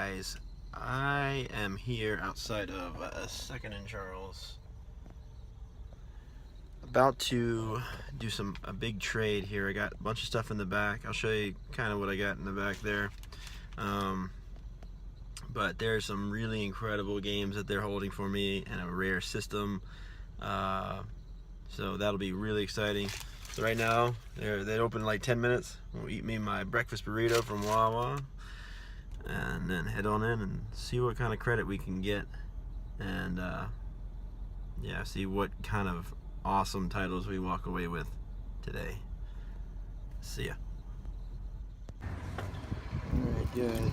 guys, I am here outside of Second and Charles, about to do a big trade here. I got a bunch of stuff in the back. I'll show you kind of what I got in the back there. But there's some really incredible games that they're holding for me and a rare system. So that'll be really exciting. So right now, they open in like 10 minutes. We'll eat me my breakfast burrito from Wawa, and then head on in and see what kind of credit we can get, and yeah, see what kind of awesome titles we walk away with today. See ya. Alright guys,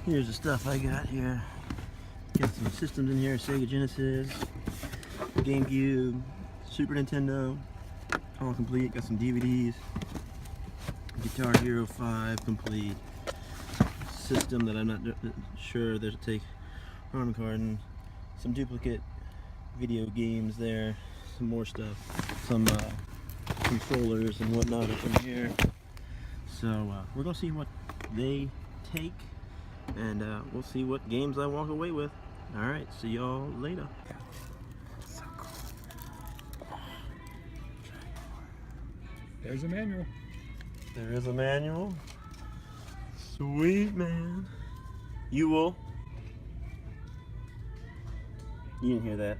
here's the stuff I got here. Got some systems in here: Sega Genesis, GameCube, Super Nintendo, all complete. Got some DVDs, Guitar Hero 5 complete, system that I'm not sure that to take harm card, and some duplicate video games there, some more stuff, some controllers and whatnot up in here. So we're gonna see what they take, and we'll see what games I walk away with. Alright, see y'all later. So cool. There's a manual. There is a manual. Sweet, man. You will. You didn't hear that.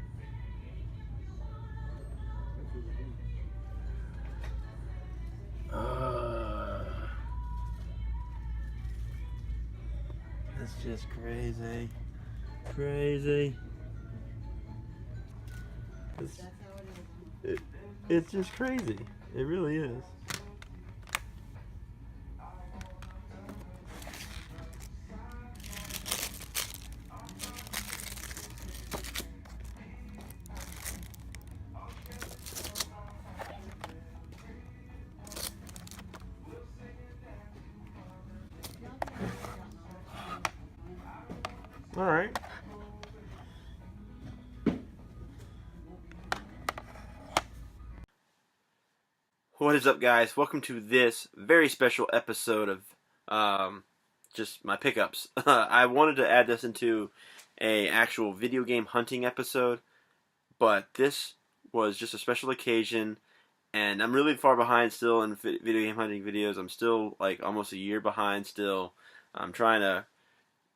That's just crazy. Crazy. It's just crazy. It really is. All right. What is up, guys? Welcome to this very special episode of just my pickups. I wanted to add this into a actual video game hunting episode, but this was just a special occasion, and I'm really far behind still in video game hunting videos. I'm still like almost a year behind still. I'm trying to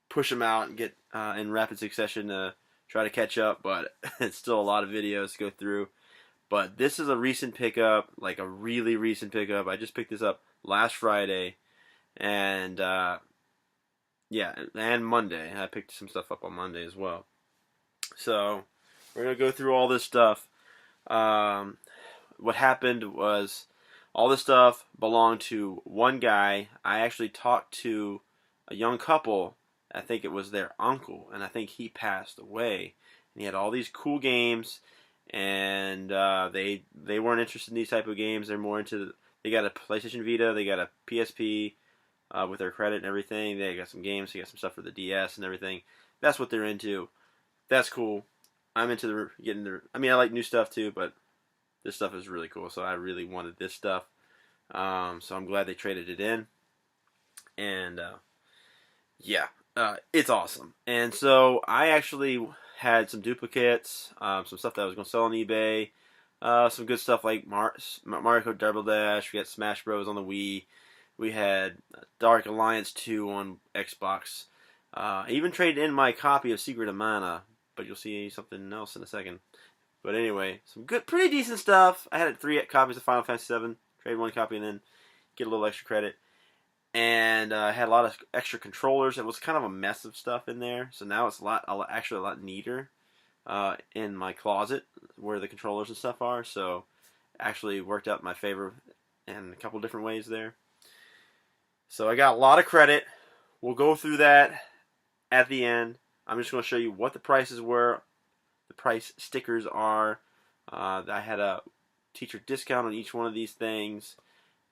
push them out and get in rapid succession to try to catch up, but it's still a lot of videos to go through. But this is a recent pickup, like a really recent pickup. I just picked this up last Friday, and yeah, and Monday. I picked some stuff up on Monday as well. So we're gonna go through all this stuff. What happened was all this stuff belonged to one guy. I actually talked to a young couple. I think it was their uncle, and I think he passed away. And he had all these cool games, and they weren't interested in these type of games. They're more into, they got a PlayStation Vita, they got a PSP with their credit and everything. They got some games, they got some stuff for the DS and everything. That's what they're into. That's cool. I'm into getting the. I mean, I like new stuff too, but this stuff is really cool. So I really wanted this stuff. So I'm glad they traded it in, and yeah. It's awesome. And so I actually had some duplicates, some stuff that I was going to sell on eBay, some good stuff like Mario Kart Double Dash. We got Smash Bros on the Wii. We had Dark Alliance 2 on Xbox. I even traded in my copy of Secret of Mana, but you'll see something else in a second. But anyway, some good, pretty decent stuff. I had 3 copies of Final Fantasy VII. Trade 1 copy and then get a little extra credit. And I had a lot of extra controllers. It was kind of a mess of stuff in there, so now it's actually a lot neater in my closet where the controllers and stuff are. So actually worked out in my favor in a couple different ways there. So I got a lot of credit. We'll go through that at the end. I'm just going to show you what the prices were, the price stickers are. I had a teacher discount on each one of these things,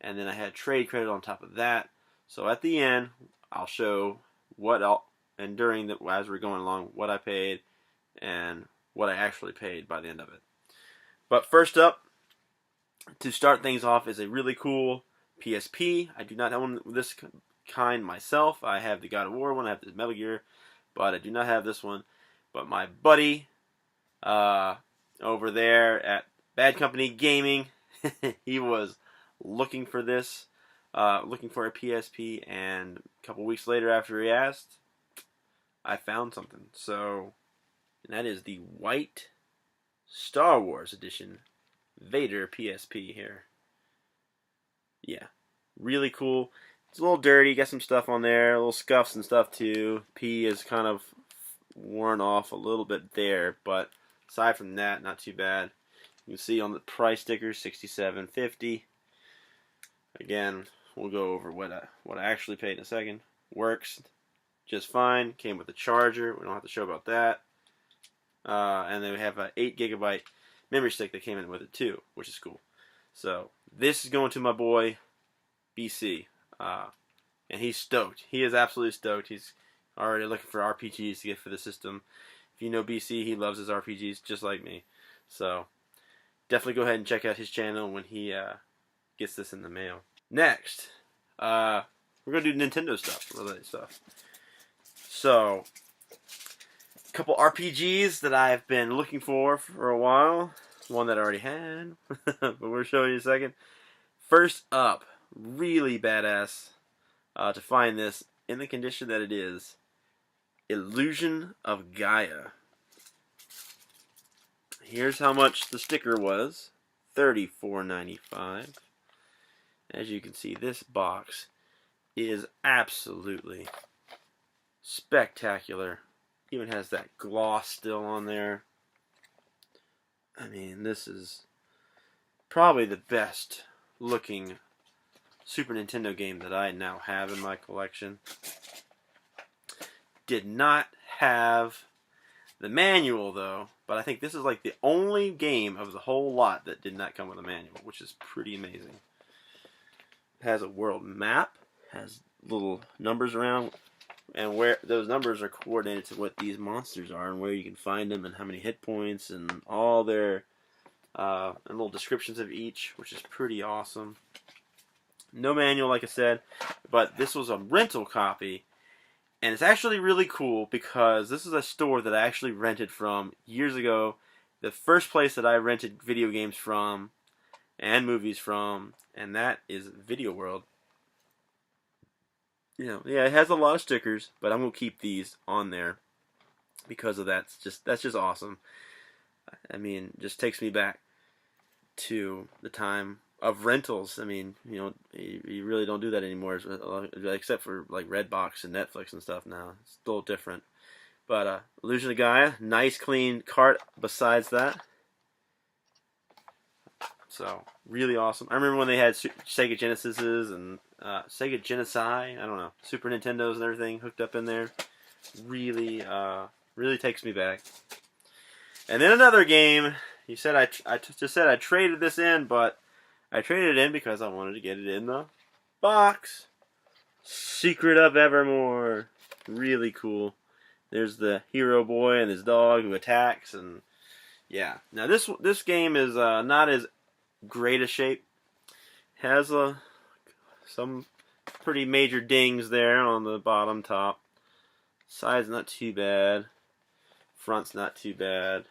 and then I had trade credit on top of that. So at the end, I'll show and during as we're going along, what I paid and what I actually paid by the end of it. But first up, To start things off is a really cool PSP. I do not have one of this kind myself. I have the God of War one, I have the Metal Gear, but I do not have this one. But my buddy over there at Badcompany Gaming, he was looking for this, looking for a PSP, and a couple weeks later after he asked, I found something. So, and that is the white Star Wars edition Vader PSP here. Yeah, really cool. It's a little dirty, got some stuff on there, little scuffs and stuff too. P is kind of worn off a little bit there, but aside from that, not too bad. You can see on the price sticker, $67.50. Again, we'll go over what I actually paid in a second. Works just fine. Came with a charger. We don't have to show about that. And then we have an 8 GB memory stick that came in with it too, which is cool. So this is going to my boy BC, and he's stoked. He is absolutely stoked. He's already looking for RPGs to get for the system. If you know BC, he loves his RPGs just like me. So definitely go ahead and check out his channel when he gets this in the mail. Next, we're gonna do Nintendo stuff, related stuff. So, a couple RPGs that I've been looking for a while. One that I already had, but we'll show you in a second. First up, really badass to find this in the condition that it is. Illusion of Gaia. Here's how much the sticker was. $34.95. As you can see, this box is absolutely spectacular. Even has that gloss still on there. I mean, this is probably the best looking Super Nintendo game that I now have in my collection. Did not have the manual though, but I think this is like the only game of the whole lot that did not come with a manual, which is pretty amazing. It has a world map, has little numbers around, and where those numbers are coordinated to what these monsters are and where you can find them and how many hit points and all their and little descriptions of each, which is pretty awesome. No manual, like I said, but this was a rental copy, and it's actually really cool because this is a store that I actually rented from years ago. The first place that I rented video games from and movies from, and that is Video World. You know, yeah, it has a lot of stickers, but I'm gonna keep these on there because of that. That's just awesome. I mean, just takes me back to the time of rentals. I mean, you know, you really don't do that anymore, except for like Redbox and Netflix and stuff now. It's a little different. But Illusion of Gaia, nice clean cart besides that. So, really awesome. I remember when they had Sega Genesises and Sega Genesis, I don't know, Super Nintendos and everything hooked up in there. Really, really takes me back. And then another game. You said I just said I traded this in, but I traded it in because I wanted to get it in the box. Secret of Evermore. Really cool. There's the hero boy and his dog who attacks, and yeah. Now this game is not as great a shape. Has some pretty major dings there on the bottom top. Side's not too bad. Front's not too bad.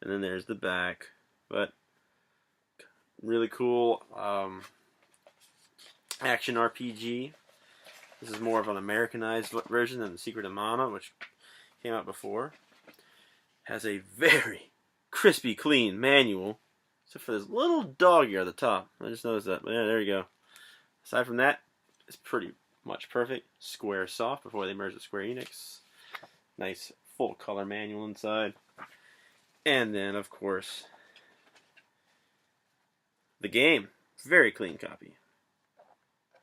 And then there's the back. But really cool action RPG. This is more of an Americanized version than the Secret of Mana, which came out before. Has a very crispy, clean manual. Except for this little dog ear at the top. I just noticed that. But yeah, there you go. Aside from that, it's pretty much perfect. Square soft before they merged with Square Enix. Nice full color manual inside. And then, of course, the game. Very clean copy.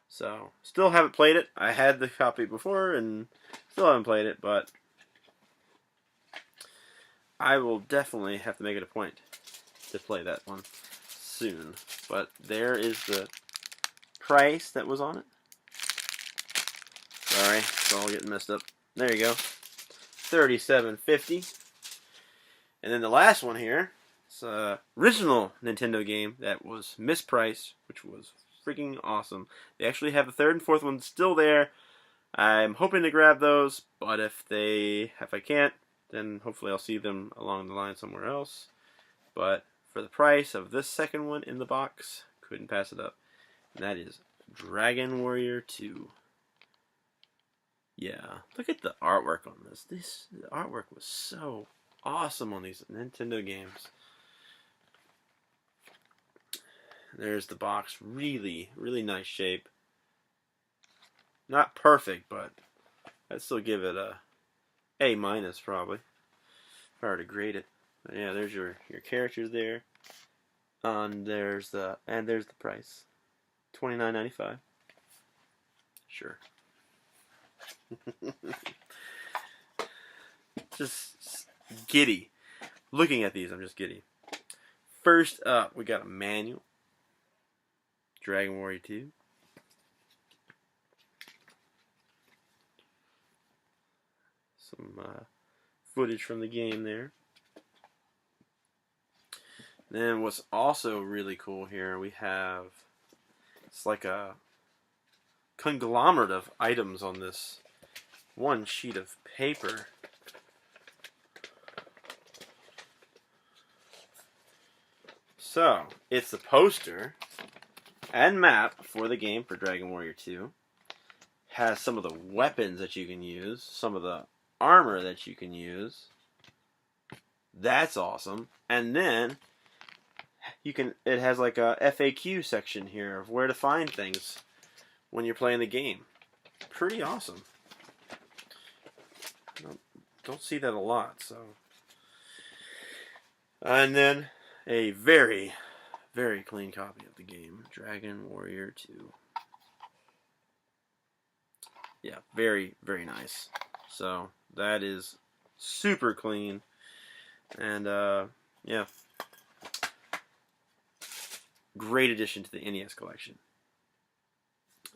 So, still haven't played it. I had the copy before and still haven't played it, but I will definitely have to make it a point to play that one soon. But there is the price that was on it. Sorry, it's all getting messed up. There you go. $37.50. And then the last one here, It's a original Nintendo game that was mispriced, which was freaking awesome. They actually have the third and fourth one still there. I'm hoping to grab those, but if I can't, then hopefully I'll see them along the line somewhere else. But for the price of this second one in the box, couldn't pass it up. And that is Dragon Warrior 2. Yeah, look at the artwork on this. The artwork was so awesome on these Nintendo games. There's the box. Really, really nice shape. Not perfect, but I'd still give it a A minus probably if I were to grade it. But yeah, there's your characters there. And there's the price. $29.95. Sure. Just giddy. Looking at these, I'm just giddy. First up, we got a manual. Dragon Warrior 2. Some footage from the game there. Then what's also really cool here, we have, it's like a conglomerate of items on this one sheet of paper. So, it's the poster and map for the game for Dragon Warrior 2. Has some of the weapons that you can use, some of the armor that you can use. That's awesome. And then it has like a FAQ section here of where to find things when you're playing the game. Pretty awesome. Don't see that a lot, so. And then a very, very clean copy of the game, Dragon Warrior 2. Yeah, very, very nice. So that is super clean, and yeah, great addition to the NES collection.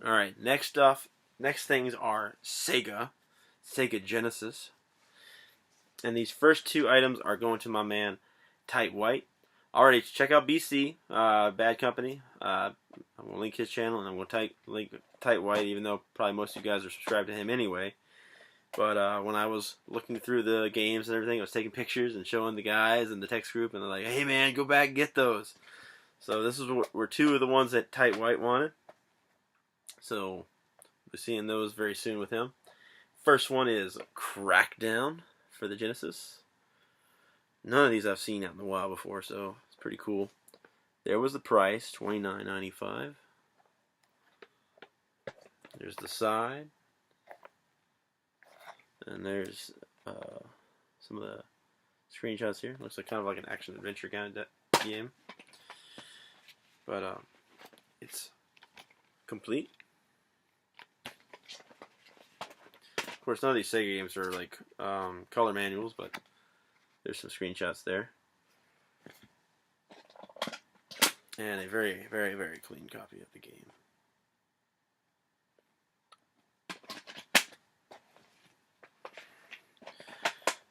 All right, next things are Sega Genesis, and these first two items are going to my man Tight White. Already, check out BC Badcompany. I'm gonna link his channel, and I'm gonna link Tight White, even though probably most of you guys are subscribed to him anyway. But when I was looking through the games and everything, I was taking pictures and showing the guys in the text group, and they're like, "Hey man, go back and get those." So this were two of the ones that Tight White wanted. So we'll be seeing those very soon with him. First one is Crackdown for the Genesis. None of these I've seen out in the wild before, so it's pretty cool. There was the price, $29.95. There's the side. And there's some of the screenshots here. Looks like kind of like an action-adventure kind of game. But it's complete. Of course, none of these Sega games are like color manuals, but there's some screenshots there. And a very, very, very clean copy of the game.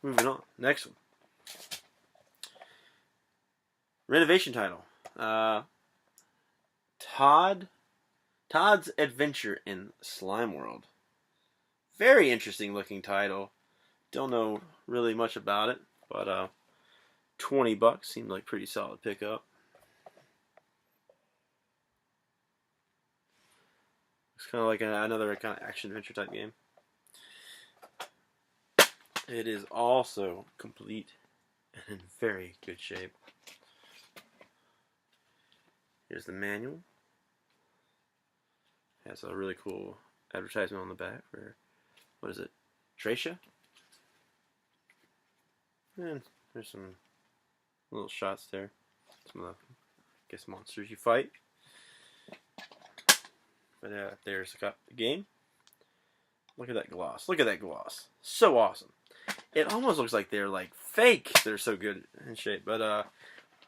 Moving on. Next one. Renovation title. Todd's Adventure in Slime World. Very interesting looking title. Don't know really much about it, but $20 seemed like pretty solid pickup. It's kind of like another kind of action adventure type game. It is also complete and in very good shape. Here's the manual. Has a really cool advertisement on the back for, what is it, Tracia? And there's some little shots there. Some of the, I guess, monsters you fight. But there's the game. Look at that gloss. Look at that gloss. So awesome. It almost looks like they're like fake. They're so good in shape. But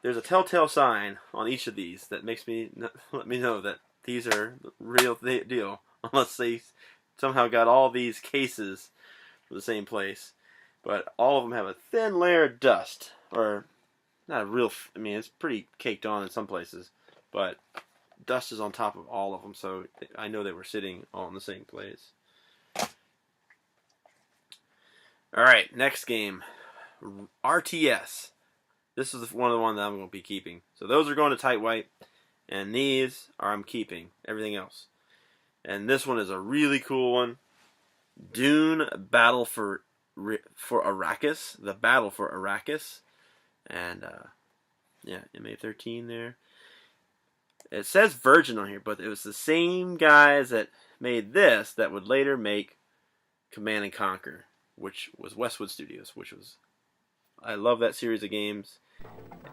there's a telltale sign on each of these that makes me let me know that these are the real deal. Unless they somehow got all these cases from the same place. But all of them have a thin layer of dust, or not a real. I mean, it's pretty caked on in some places, but dust is on top of all of them, so I know they were sitting all in the same place. All right, next game, RTS. This is one of the ones that I'm going to be keeping. So those are going to Tight White, and these are I'm keeping. Everything else. And this one is a really cool one. Dune Battle for Arrakis. The Battle for Arrakis. And, yeah, MA13 there. It says Virgin on here, but it was the same guys that made this that would later make Command & Conquer, which was Westwood Studios, which was... I love that series of games,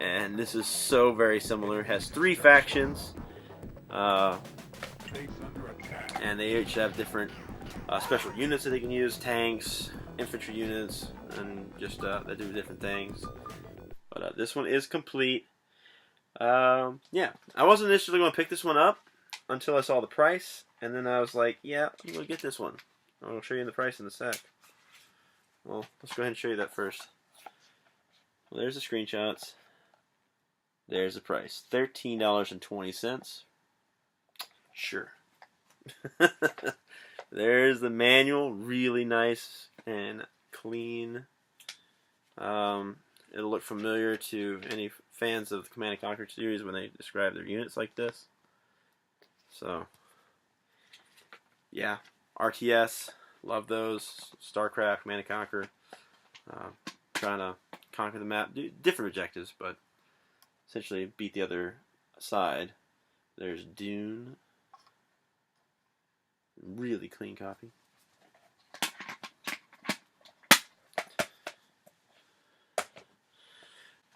and this is so very similar. It has 3 factions, and they each have different special units that they can use, tanks, infantry units, and just they do different things. But this one is complete. Yeah, I wasn't initially going to pick this one up until I saw the price, and then I was like, yeah, I'm going to get this one. I'll show you the price in a sec. Well, let's go ahead and show you that first. Well, there's the screenshots. There's the price. $13.20. Sure. There's the manual. Really nice and clean. It'll look familiar to any fans of the Command & Conquer series when they describe their units like this. So, yeah. RTS. Love those. StarCraft, Command & Conquer. Trying to conquer the map, do different objectives, but essentially beat the other side. There's Dune. Really clean copy.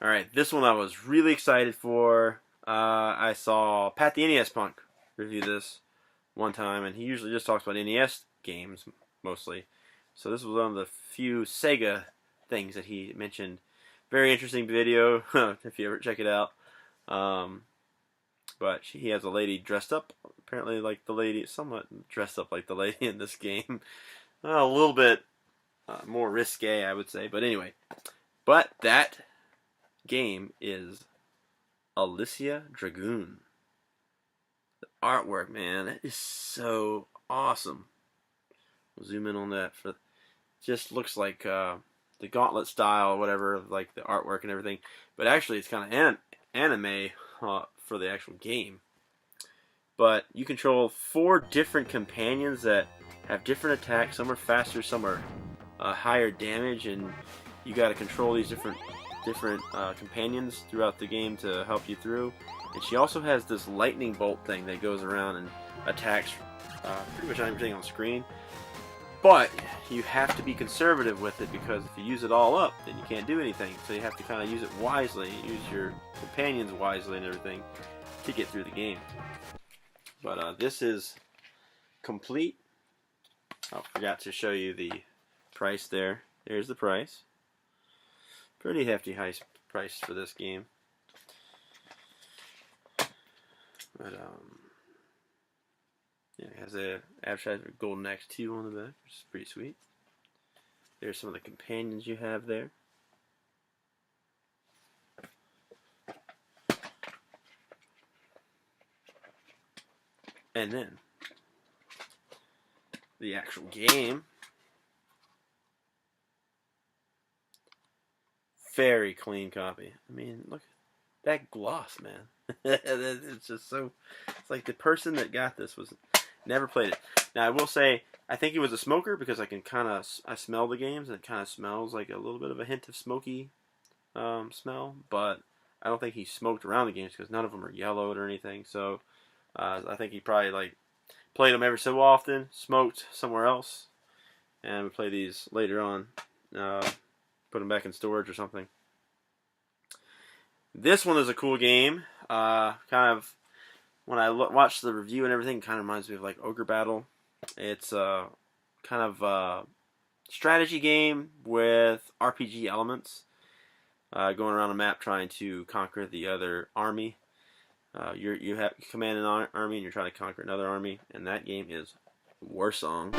Alright, this one I was really excited for. I saw Pat the NES Punk review this one time, and he usually just talks about NES games, mostly. So this was one of the few Sega things that he mentioned. Very interesting video, if you ever check it out. But he has a lady dressed up, apparently like the lady, somewhat dressed up like the lady in this game. A little bit more risque, I would say. But anyway, but that game is Alyssia Dragoon. The artwork, man, it is so awesome. We'll zoom in on that. Just looks like the Gauntlet style, whatever, like the artwork and everything. But actually, it's kind of anime for the actual game. But you control 4 different companions that have different attacks. Some are faster, some are higher damage, and you got to control these different companions throughout the game to help you through. And she also has this lightning bolt thing that goes around and attacks pretty much everything on the screen. But you have to be conservative with it, because if you use it all up, then you can't do anything. So you have to kind of use it wisely, use your companions wisely and everything to get through the game. But this is complete. Oh, forgot to show you the price there. There's the price. Pretty hefty high price for this game. But yeah, it has a advertisement Golden Axe 2 on the back, which is pretty sweet. There's some of the companions you have there. And then the actual game. Very clean copy. I mean, look at that gloss, man. It's just so... It's like the person that got this was... Never played it. Now, I will say, I think he was a smoker, because I can kind of... I smell the games, and it kind of smells like a little bit of a hint of smoky smell. But I don't think he smoked around the games, because none of them are yellowed or anything. So, I think he probably, like, played them every so often, smoked somewhere else, and we play these later on. Put them back in storage or something. This one is a cool game. Kind of, when I watched the review and everything, kind of reminds me of like Ogre Battle. It's a kind of strategy game with RPG elements. Going around a map trying to conquer the other army. You command an army and you're trying to conquer another army. And that game is Warsong.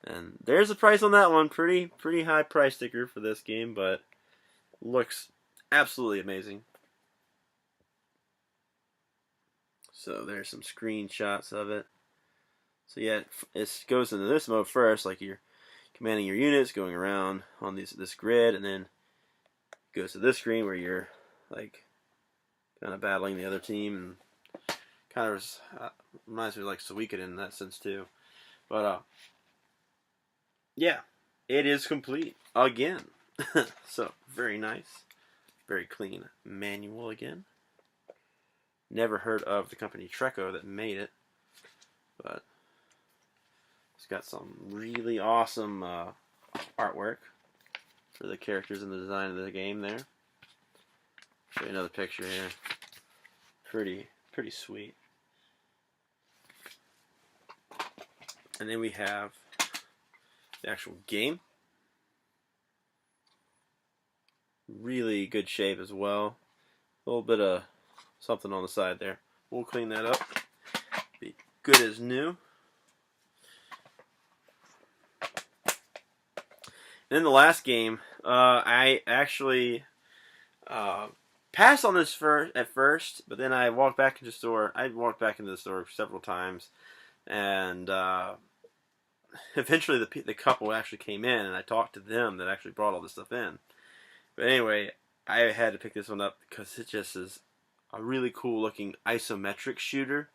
And there's the price on that one. Pretty high price sticker for this game, but looks absolutely amazing. So there's some screenshots of it. So yeah, it goes into this mode first, like you're commanding your units, going around on this grid, and then it goes to this screen where you're like kind of battling the other team, and kind of reminds me of like Suikoden in that sense too. But yeah, it is complete again. So very nice, very clean manual again. Never heard of the company Treco that made it, but it's got some really awesome artwork for the characters and the design of the game there. Show you another picture here. Pretty sweet. And then we have the actual game. Really good shape as well. A little bit of something on the side there. We'll clean that up. Be good as new. And then the last game, I actually passed on this at first, but then I walked back into the store. I walked back into the store several times, and eventually the couple actually came in, and I talked to them that actually brought all this stuff in. But anyway, I had to pick this one up because it just is a really cool looking isometric shooter,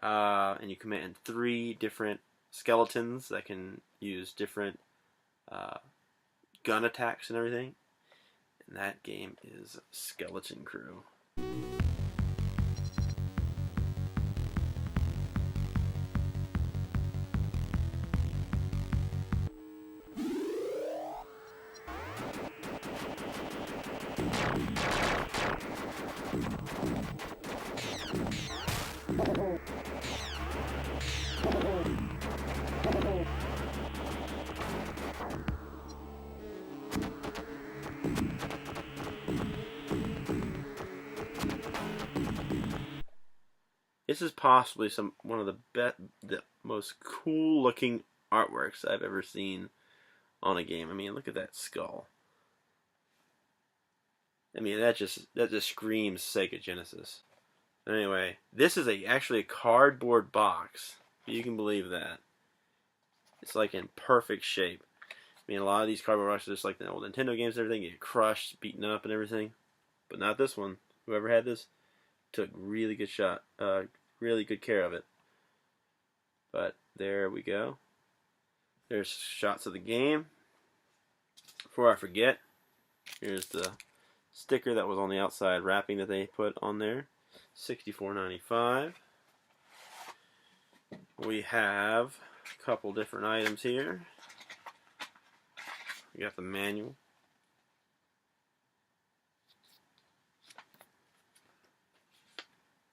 and you command 3 different skeletons that can use different gun attacks and everything. And that game is Skeleton Crew. This is possibly one of the most cool looking artworks I've ever seen on a game. I mean, look at that skull. I mean, that just screams Sega Genesis. Anyway, this is actually a cardboard box. You can believe that. It's like in perfect shape. I mean, a lot of these cardboard boxes, just like the old Nintendo games and everything, get crushed, beaten up, and everything. But not this one. Whoever had this took really good care of it. But there we go. There's shots of the game. Before I forget, here's the sticker that was on the outside wrapping that they put on there. $64.95. We have a couple different items here. We got the manual.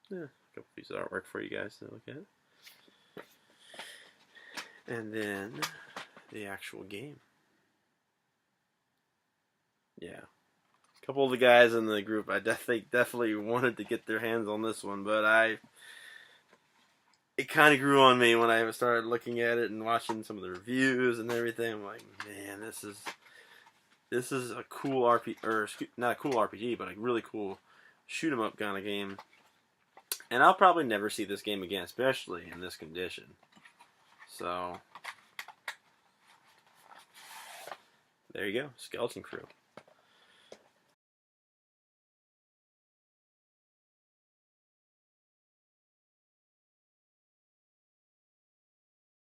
Yeah, a couple pieces of artwork for you guys to look at. And then the actual game. Yeah. A couple of the guys in the group, I definitely wanted to get their hands on this one, but it kind of grew on me when I started looking at it and watching some of the reviews and everything. I'm like, man, this is a cool RPG, or not a cool RPG, but a really cool shoot 'em up kind of game. And I'll probably never see this game again, especially in this condition. So there you go, Skeleton Crew.